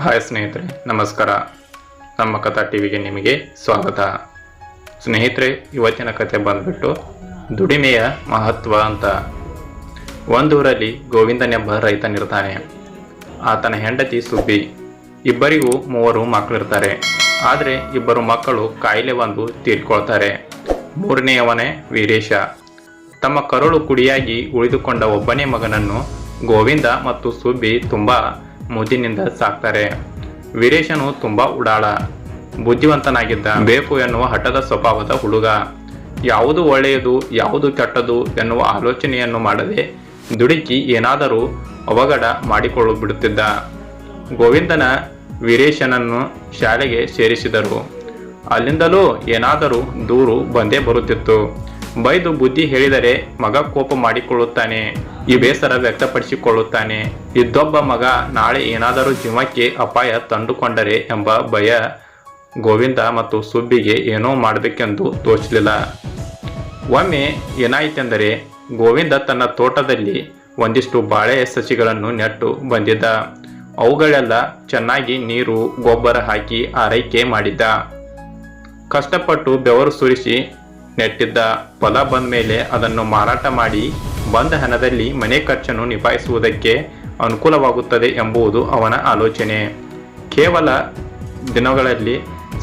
Hi ಸ್ನೇಹಿತರೆ, ನಮಸ್ಕಾರ. ನಮ್ಮ ಕಥಾ ಟಿವಿಗೆ ನಿಮಗೆ ಸ್ವಾಗತ. ಸ್ನೇಹಿತರೆ, ಇವತ್ತಿನ ಕಥೆ ಬಂದ್ಬಿಟ್ಟು ದುಡಿಮೆಯ ಮಹತ್ವ ಅಂತ. ಒಂದೂರಲ್ಲಿ ಗೋವಿಂದನೆಂಬ ರೈತನಿರ್ತಾನೆ. ಆತನ ಹೆಂಡತಿ ಸುಬ್ಬಿ. ಇಬ್ಬರಿಗೂ 3 ಮಕ್ಕಳಿರ್ತಾರೆ. ಆದರೆ 2 ಮಕ್ಕಳು ಕಾಯಿಲೆ ಬಂದು ತೀರ್ಕೊಳ್ತಾರೆ. 3ನೇಯವನೇ ವೀರೇಶ. ತಮ್ಮ ಕರುಳು ಕುಡಿಯಾಗಿ ಉಳಿದುಕೊಂಡ ಒಬ್ಬನೇ ಮಗನನ್ನು ಗೋವಿಂದ ಮತ್ತು ಸುಬ್ಬಿ ತುಂಬ ಮುದ್ದಿನಿಂದ ಸಾಕ್ತಾರೆ. ವೀರೇಶನು ತುಂಬ ಉಡಾಳ, ಬುದ್ಧಿವಂತನಾಗಿದ್ದ, ಬೇಕು ಎನ್ನುವ ಹಠದ ಸ್ವಭಾವದ ಹುಡುಗ. ಯಾವುದು ಒಳ್ಳೆಯದು ಯಾವುದು ಕೆಟ್ಟದು ಎನ್ನುವ ಆಲೋಚನೆಯನ್ನು ಮಾಡದೆ ದುಡುಕಿ ಏನಾದರೂ ಅವಘಡ ಮಾಡಿಕೊಳ್ಳುಬಿಡುತ್ತಿದ್ದ. ಗೋವಿಂದನ ವೀರೇಶನನ್ನು ಶಾಲೆಗೆ ಸೇರಿಸಿದರು. ಅಲ್ಲಿಂದಲೂ ಏನಾದರೂ ದೂರು ಬಂದೇ ಬರುತ್ತಿತ್ತು. ಬೈದು ಬುದ್ಧಿ ಹೇಳಿದರೆ ಮಗ ಕೋಪ ಮಾಡಿಕೊಳ್ಳುತ್ತಾನೆ, ಈ ಬೇಸರ ವ್ಯಕ್ತಪಡಿಸಿಕೊಳ್ಳುತ್ತಾನೆ. ಇದ್ದೊಬ್ಬ ಮಗ ನಾಳೆ ಏನಾದರೂ ಜೀವಕ್ಕೆ ಅಪಾಯ ತಂದುಕೊಂಡರೆ ಎಂಬ ಭಯ ಗೋವಿಂದ ಮತ್ತು ಸುಬ್ಬಿಗೆ ಏನೋ ಮಾಡಬೇಕೆಂದು ತೋಚಲಿಲ್ಲ. ಒಮ್ಮೆ ಏನಾಯಿತೆಂದರೆ, ಗೋವಿಂದ ತನ್ನ ತೋಟದಲ್ಲಿ ಒಂದಿಷ್ಟು ಬಾಳೆ ಸಸಿಗಳನ್ನು ನೆಟ್ಟು ಬಂದಿದ್ದ. ಅವುಗಳೆಲ್ಲ ಚೆನ್ನಾಗಿ ನೀರು ಗೊಬ್ಬರ ಹಾಕಿ ಆರೈಕೆ ಮಾಡಿದ್ದ. ಕಷ್ಟಪಟ್ಟು ಬೆವರು ಸುರಿಸಿ ನೆಟ್ಟಿದ್ದ. ಫಲ ಬಂದ ಮೇಲೆ ಅದನ್ನು ಮಾರಾಟ ಮಾಡಿ ಬಂದ ಹಣದಲ್ಲಿ ಮನೆ ಖರ್ಚನ್ನು ನಿಭಾಯಿಸುವುದಕ್ಕೆ ಅನುಕೂಲವಾಗುತ್ತದೆ ಎಂಬುದು ಅವನ ಆಲೋಚನೆ. ಕೇವಲ ದಿನಗಳಲ್ಲಿ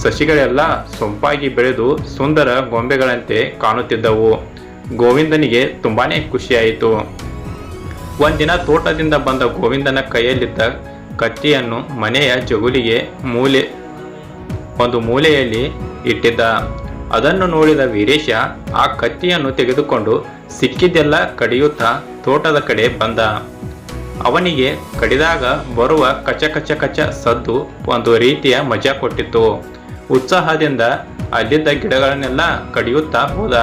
ಸಸಿಗಳೆಲ್ಲ ಸೊಂಪಾಗಿ ಬೆಳೆದು ಸುಂದರ ಗೊಂಬೆಗಳಂತೆ ಕಾಣುತ್ತಿದ್ದವು. ಗೋವಿಂದನಿಗೆ ತುಂಬಾನೇ ಖುಷಿಯಾಯಿತು. ಒಂದಿನ ತೋಟದಿಂದ ಬಂದ ಗೋವಿಂದನ ಕೈಯಲ್ಲಿದ್ದ ಕತ್ತಿಯನ್ನು ಮನೆಯ ಜಗುಲಿಗೆ ಒಂದು ಮೂಲೆಯಲ್ಲಿ ಇಟ್ಟಿದ್ದ. ಅದನ್ನು ನೋಡಿದ ವೀರೇಶ ಆ ಕತ್ತಿಯನ್ನು ತೆಗೆದುಕೊಂಡು ಸಿಕ್ಕಿದ್ದೆಲ್ಲ ಕಡಿಯುತ್ತಾ ತೋಟದ ಕಡೆ ಬಂದ. ಅವನಿಗೆ ಕಡಿದಾಗ ಬರುವ ಕಚ ಕಚ ಕಚ ಸದ್ದು ಒಂದು ರೀತಿಯ ಮಜಾ ಕೊಟ್ಟಿತ್ತು. ಉತ್ಸಾಹದಿಂದ ಅಲ್ಲಿದ್ದ ಗಿಡಗಳನ್ನೆಲ್ಲ ಕಡಿಯುತ್ತಾ ಹೋದ.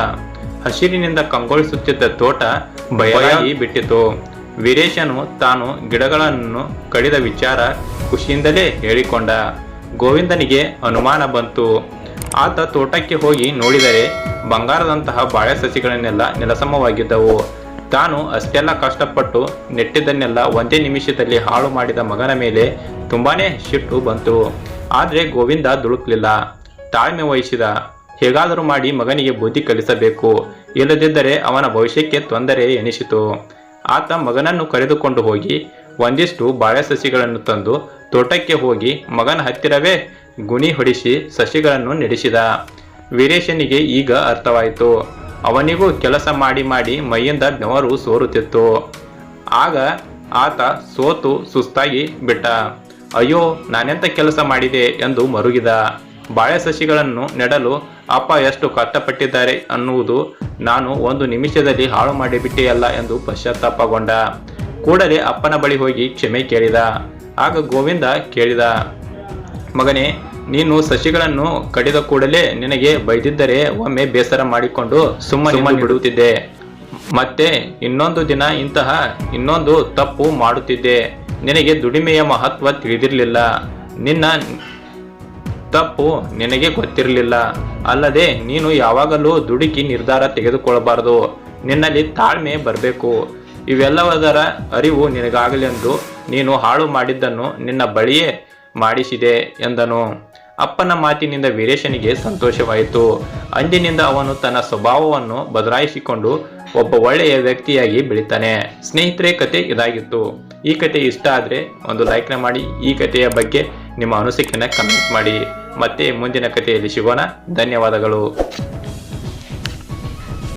ಹಸಿರಿನಿಂದ ಕಂಗೊಳಿಸುತ್ತಿದ್ದ ತೋಟ ಬಯಲಾಗಿ ಬಿಟ್ಟಿತು. ವೀರೇಶನು ತಾನು ಗಿಡಗಳನ್ನು ಕಡಿದ ವಿಚಾರ ಖುಷಿಯಿಂದಲೇ ಹೇಳಿಕೊಂಡ. ಗೋವಿಂದನಿಗೆ ಅನುಮಾನ ಬಂತು. ಆತ ತೋಟಕ್ಕೆ ಹೋಗಿ ನೋಡಿದರೆ ಬಂಗಾರದಂತಹ ಬಾಳೆ ಸಸಿಗಳನ್ನೆಲ್ಲ ನೆಲಸಮವಾಗಿದ್ದವು. ತಾನು ಅಷ್ಟೆಲ್ಲ ಕಷ್ಟಪಟ್ಟು ನೆಟ್ಟಿದ್ದನ್ನೆಲ್ಲ ಒಂದೇ ನಿಮಿಷದಲ್ಲಿ ಹಾಳು ಮಾಡಿದ ಮಗನ ಮೇಲೆ ತುಂಬಾನೇ ಸಿಟ್ಟು ಬಂತು. ಆದರೆ ಗೋವಿಂದ ದುಡುಕ್ಲಿಲ್ಲ, ತಾಳ್ಮೆ ವಹಿಸಿದ. ಹೇಗಾದರೂ ಮಾಡಿ ಮಗನಿಗೆ ಬುದ್ಧಿ ಕಲಿಸಬೇಕು, ಇಲ್ಲದಿದ್ದರೆ ಅವನ ಭವಿಷ್ಯಕ್ಕೆ ತೊಂದರೆ ಎನಿಸಿತು. ಆತ ಮಗನನ್ನು ಕರೆದುಕೊಂಡು ಹೋಗಿ ಒಂದಿಷ್ಟು ಬಾಳೆ ಸಸಿಗಳನ್ನು ತಂದು ತೋಟಕ್ಕೆ ಹೋಗಿ ಮಗನ ಹತ್ತಿರವೇ ಗುಣಿ ಹೊಡಿಸಿ ಸಸಿಗಳನ್ನು ನೆಡೆಸಿದ. ವೀರೇಶನಿಗೆ ಈಗ ಅರ್ಥವಾಯಿತು. ಅವನಿಗೂ ಕೆಲಸ ಮಾಡಿ ಮಾಡಿ ಮೈಯಿಂದ ಬೆವರು ಸೋರುತ್ತಿತ್ತು. ಆಗ ಆತ ಸೋತು ಸುಸ್ತಾಗಿ ಬಿಟ್ಟ. ಅಯ್ಯೋ, ನಾನೆಂತ ಕೆಲಸ ಮಾಡಿದೆ ಎಂದು ಮರುಗಿದ. ಬಾಳೆ ಸಸಿಗಳನ್ನು ನೆಡಲು ಅಪ್ಪ ಎಷ್ಟು ಕಷ್ಟಪಟ್ಟಿದ್ದಾರೆ ಅನ್ನುವುದು ನಾನು 1 ನಿಮಿಷದಲ್ಲಿ ಹಾಳು ಮಾಡಿಬಿಟ್ಟೆಯಲ್ಲ ಎಂದು ಪಶ್ಚಾತ್ತಾಪಗೊಂಡ. ಕೂಡಲೇ ಅಪ್ಪನ ಬಳಿ ಹೋಗಿ ಕ್ಷಮೆ ಕೇಳಿದ. ಆಗ ಗೋವಿಂದ ಕೇಳಿದ, ಮಗನೇ, ನೀನು ಸಸಿಗಳನ್ನು ಕಡಿದ ಕೂಡಲೇ ನಿನಗೆ ಬೈದಿದ್ದರೆ ಒಮ್ಮೆ ಬೇಸರ ಮಾಡಿಕೊಂಡು ಸುಮ್ಮನೆ ಬಿಡುತ್ತಿದ್ದೆ. ಮತ್ತೆ ಇನ್ನೊಂದು ದಿನ ಇನ್ನೊಂದು ತಪ್ಪು ಮಾಡುತ್ತಿದ್ದೆ. ನಿನಗೆ ದುಡಿಮೆಯ ಮಹತ್ವ ತಿಳಿದಿರಲಿಲ್ಲ. ನಿನ್ನ ತಪ್ಪು ನಿನಗೆ ಗೊತ್ತಿರಲಿಲ್ಲ. ಅಲ್ಲದೆ ನೀನು ಯಾವಾಗಲೂ ದುಡುಕಿ ನಿರ್ಧಾರ ತೆಗೆದುಕೊಳ್ಳಬಾರದು. ನಿನ್ನಲ್ಲಿ ತಾಳ್ಮೆ ಬರಬೇಕು. ಇವೆಲ್ಲದರ ಅರಿವು ನಿನಗಾಗಲೆಂದು ನೀನು ಹಾಳು ಮಾಡಿದ್ದನ್ನು ನಿನ್ನ ಬಳಿಯೇ ಮಾಡಿಸಿದೆ ಎಂದನು. ಅಪ್ಪನ ಮಾತಿನಿಂದ ವೀರೇಶನಿಗೆ ಸಂತೋಷವಾಯಿತು. ಅಂದಿನಿಂದ ಅವನು ತನ್ನ ಸ್ವಭಾವವನ್ನು ಬದಲಾಯಿಸಿಕೊಂಡು ಒಬ್ಬ ಒಳ್ಳೆಯ ವ್ಯಕ್ತಿಯಾಗಿ ಬೆಳಿತಾನೆ. ಸ್ನೇಹಿತರೆ, ಕತೆ ಇದಾಗಿತ್ತು. ಈ ಕತೆ ಇಷ್ಟ ಆದರೆ ಒಂದು ಲೈಕ್ನ ಮಾಡಿ. ಈ ಕಥೆಯ ಬಗ್ಗೆ ನಿಮ್ಮ ಅನಿಸಿಕೆಯನ್ನು ಕಮೆಂಟ್ ಮಾಡಿ. ಮತ್ತೆ ಮುಂದಿನ ಕಥೆಯಲ್ಲಿ ಸಿಗೋಣ. ಧನ್ಯವಾದಗಳು.